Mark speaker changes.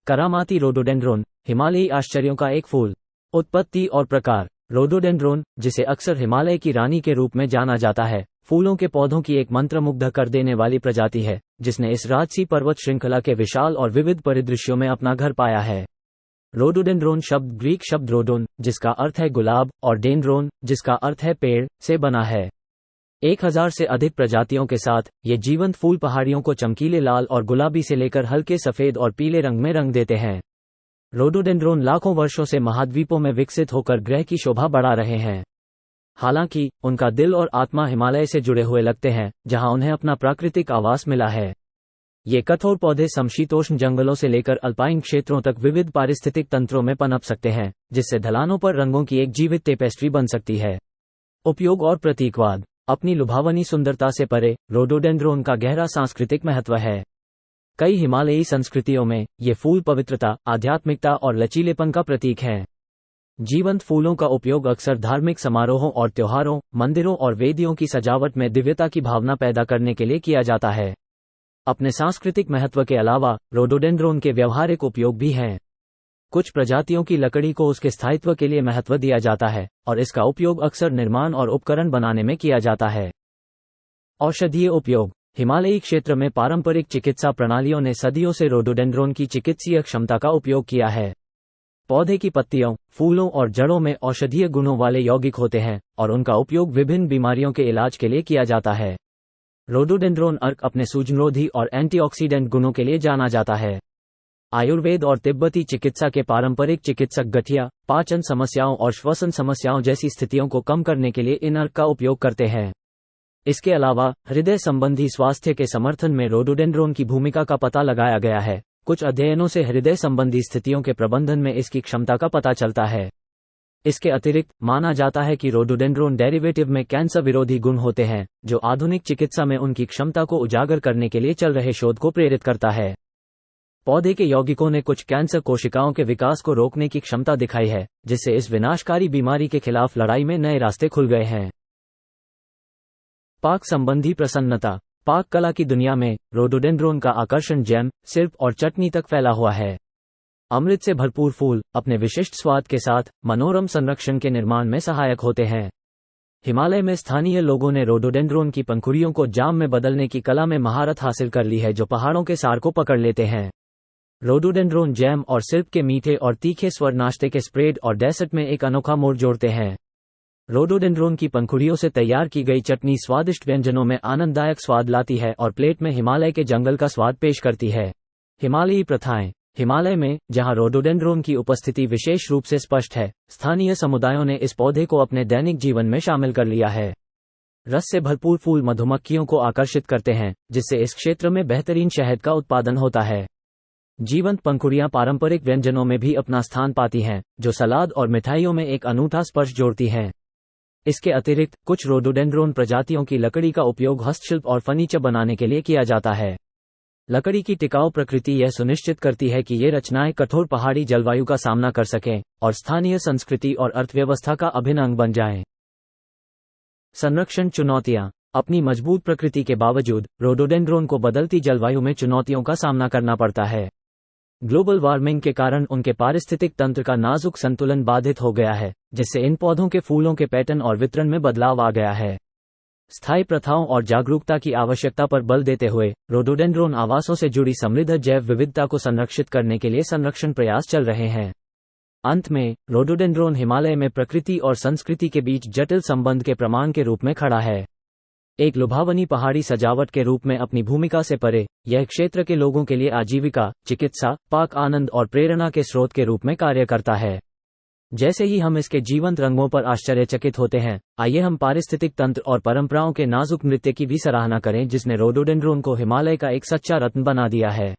Speaker 1: करामाती rhododendron, हिमालयी आश्चर्यों का एक फूल। उत्पत्ति और प्रकार। रोडोडेंड्रोन, जिसे अक्सर हिमालय की रानी के रूप में जाना जाता है, फूलों के पौधों की एक मंत्रमुग्ध कर देने वाली प्रजाति है, जिसने इस राजसी पर्वत श्रृंखला के विशाल और विविध परिदृश्यों में अपना घर पाया है। रोडोडेंड्रोन शब्द ग्रीक शब्द रोडोन, जिसका अर्थ है गुलाब, और डेंड्रोन, जिसका अर्थ है पेड़, से बना है। 1000 से अधिक प्रजातियों के साथ ये जीवंत फूल पहाड़ियों को चमकीले लाल और गुलाबी से लेकर हल्के सफेद और पीले रंग में रंग देते हैं। रोडोडेंड्रोन लाखों वर्षों से महाद्वीपों में विकसित होकर ग्रह की शोभा बढ़ा रहे हैं। हालांकि उनका दिल और आत्मा हिमालय से जुड़े हुए लगते हैं, जहां उन्हें अपना प्राकृतिक आवास मिला है। ये कठोर पौधे समशीतोष्ण जंगलों से लेकर अल्पाइन क्षेत्रों तक विविध पारिस्थितिक तंत्रों में पनप सकते हैं, जिससे ढलानों पर रंगों की एक जीवित टेपेस्ट्री बन सकती है। उपयोग और प्रतीकवाद। अपनी लुभावनी सुंदरता से परे रोडोडेंड्रोन का गहरा सांस्कृतिक महत्व है। कई हिमालयी संस्कृतियों में ये फूल पवित्रता, आध्यात्मिकता और लचीलेपन का प्रतीक हैं। जीवंत फूलों का उपयोग अक्सर धार्मिक समारोहों और त्योहारों, मंदिरों और वेदियों की सजावट में दिव्यता की भावना पैदा करने के लिए किया जाता है। अपने सांस्कृतिक महत्व के अलावा रोडोडेंड्रोन के व्यावहारिक उपयोग भी हैं। कुछ प्रजातियों की लकड़ी को उसके स्थायित्व के लिए महत्व दिया जाता है, और इसका उपयोग अक्सर निर्माण और उपकरण बनाने में किया जाता है। औषधीय उपयोग। हिमालयी क्षेत्र में पारंपरिक चिकित्सा प्रणालियों ने सदियों से रोडोडेंड्रोन की चिकित्सीय क्षमता का उपयोग किया है। पौधे की पत्तियों, फूलों और जड़ों में औषधीय गुणों वाले यौगिक होते हैं, और उनका उपयोग विभिन्न बीमारियों के इलाज के लिए किया जाता है। रोडोडेंड्रोन अर्क अपने सूजनरोधी और एंटीऑक्सीडेंट गुणों के लिए जाना जाता है। आयुर्वेद और तिब्बती चिकित्सा के पारंपरिक चिकित्सक गठिया, पाचन समस्याओं और श्वसन समस्याओं जैसी स्थितियों को कम करने के लिए इन अर्क का उपयोग करते हैं। इसके अलावा हृदय संबंधी स्वास्थ्य के समर्थन में रोडोडेंड्रोन की भूमिका का पता लगाया गया है। कुछ अध्ययनों से हृदय संबंधी स्थितियों के प्रबंधन में इसकी क्षमता का पता चलता है। इसके अतिरिक्त माना जाता है कि रोडोडेंड्रोन डेरिवेटिव में कैंसर विरोधी गुण होते हैं, जो आधुनिक चिकित्सा में उनकी क्षमता को उजागर करने के लिए चल रहे शोध को प्रेरित करता है। पौधे के यौगिकों ने कुछ कैंसर कोशिकाओं के विकास को रोकने की क्षमता दिखाई है, जिससे इस विनाशकारी बीमारी के खिलाफ लड़ाई में नए रास्ते खुल गए हैं। पाक संबंधी प्रसन्नता। पाक कला की दुनिया में रोडोडेंड्रोन का आकर्षण जैम, सिरप और चटनी तक फैला हुआ है। अमृत से भरपूर फूल अपने विशिष्ट स्वाद के साथ मनोरम संरक्षण के निर्माण में सहायक होते हैं। हिमालय में स्थानीय लोगों ने रोडोडेंड्रोन की पंखुड़ियों को जाम में बदलने की कला में महारत हासिल कर ली है, जो पहाड़ों के सार को पकड़ लेते हैं। रोडोडेंड्रोन जैम और सिरप के मीठे और तीखे स्वर नाश्ते के स्प्रेड और डेसर्ट में एक अनोखा मोड़ जोड़ते हैं। रोडोडेंड्रोन की पंखुड़ियों से तैयार की गई चटनी स्वादिष्ट व्यंजनों में आनंददायक स्वाद लाती है और प्लेट में हिमालय के जंगल का स्वाद पेश करती है। हिमालयी प्रथाएं। हिमालय में, जहां रोडोडेंड्रोन की उपस्थिति विशेष रूप से स्पष्ट है, स्थानीय समुदायों ने इस पौधे को अपने दैनिक जीवन में शामिल कर लिया है। रस से भरपूर फूल मधुमक्खियों को आकर्षित करते हैं, जिससे इस क्षेत्र में बेहतरीन शहद का उत्पादन होता है। जीवंत पंखुड़ियां पारंपरिक व्यंजनों में भी अपना स्थान पाती हैं, जो सलाद और मिठाइयों में एक अनूठा स्पर्श जोड़ती हैं। इसके अतिरिक्त कुछ रोडोडेंड्रोन प्रजातियों की लकड़ी का उपयोग हस्तशिल्प और फर्नीचर बनाने के लिए किया जाता है। लकड़ी की टिकाऊ प्रकृति यह सुनिश्चित करती है कि ये रचनाएं कठोर पहाड़ी जलवायु का सामना कर सकें और स्थानीय संस्कृति और अर्थव्यवस्था का अभिन्न अंग बन जाएं। संरक्षण चुनौतियां। अपनी मजबूत प्रकृति के बावजूद रोडोडेंड्रोन को बदलती जलवायु में चुनौतियों का सामना करना पड़ता है। ग्लोबल वार्मिंग के कारण उनके पारिस्थितिक तंत्र का नाजुक संतुलन बाधित हो गया है, जिससे इन पौधों के फूलों के पैटर्न और वितरण में बदलाव आ गया है। स्थायी प्रथाओं और जागरूकता की आवश्यकता पर बल देते हुए रोडोडेंड्रोन आवासों से जुड़ी समृद्ध जैव विविधता को संरक्षित करने के लिए संरक्षण प्रयास चल रहे हैं। अंत में, रोडोडेंड्रोन हिमालय में प्रकृति और संस्कृति के बीच जटिल संबंध के प्रमाण के रूप में खड़ा है। एक लुभावनी पहाड़ी सजावट के रूप में अपनी भूमिका से परे, यह क्षेत्र के लोगों के लिए आजीविका, चिकित्सा, पाक आनंद और प्रेरणा के स्रोत के रूप में कार्य करता है। जैसे ही हम इसके जीवंत रंगों पर आश्चर्यचकित होते हैं, आइए हम पारिस्थितिक तंत्र और परंपराओं के नाजुक नृत्य की भी सराहना करें, जिसने रोडोडेंड्रोन को हिमालय का एक सच्चा रत्न बना दिया है।